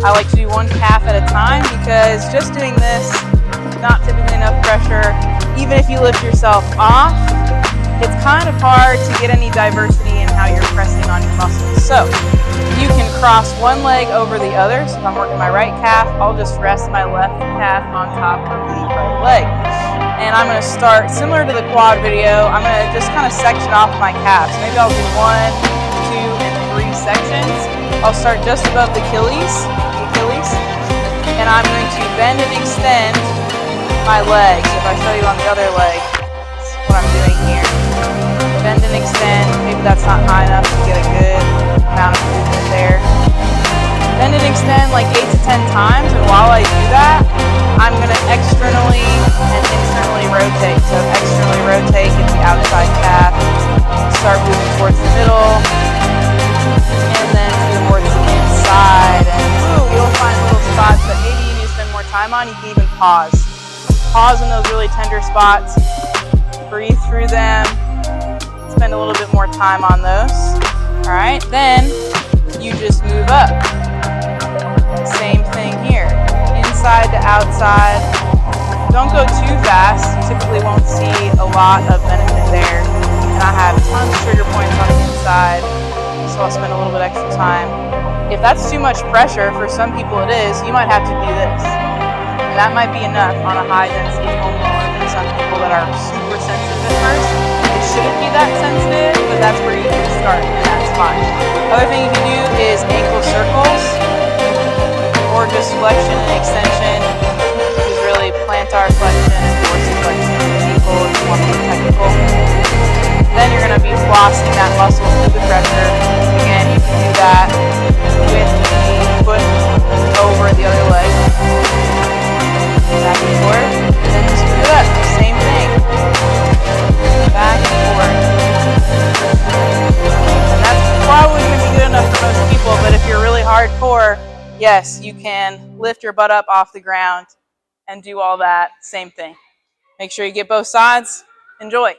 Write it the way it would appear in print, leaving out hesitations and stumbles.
I like to do one calf at a time because just doing this, not typically enough pressure. Even if you lift yourself off, it's kind of hard to get any diversity in how you're pressing on your muscles. So you can cross one leg over the other. So if I'm working my right calf, I'll just rest my left calf on top of the right leg. And I'm going to start similar to the quad video. I'm going to just kind of section off my calves. Maybe I'll do 1, 2, and 3 sections. I'll start just above the Achilles, and I'm going to bend and extend my legs. If I show you on the other leg, that's what I'm doing here. Bend and extend. Maybe that's not high enough to get a good amount of movement there. Bend and extend like 8 to 10 times, and while I do that, I'm going to externally and internally rotate. So externally rotate, get the outside calf, start moving towards the middle, and then towards the inside. And you'll find little spots that maybe you need to spend more time on. You can even pause. Pause in those really tender spots. Breathe through them. Spend a little bit more time on those. All right, then you just move up. Same thing here, inside to outside. Don't go too fast. You typically won't see a lot of benefit there. And I have tons of trigger points on the inside, so I'll spend a little bit extra time. If that's too much pressure, for some people it is, you might have to do this. And that might be enough on a high density foam roller for some people that are super sensitive at first. It shouldn't be that sensitive, but that's where you can start, and that's fine. Other thing you can do is ankle circles, or just flexion and extension, which is really plantar flexion and dorsiflexion in ankle. It's one more technical. Then you're going to be flossing that muscle through the pressure. Again, you can do that with the foot over the other leg. Back and forth, and then just move it up. Same thing. Back and forth. And that's probably going to be good enough for most people, but if you're really hardcore, yes, you can lift your butt up off the ground and do all that. Same thing. Make sure you get both sides. Enjoy.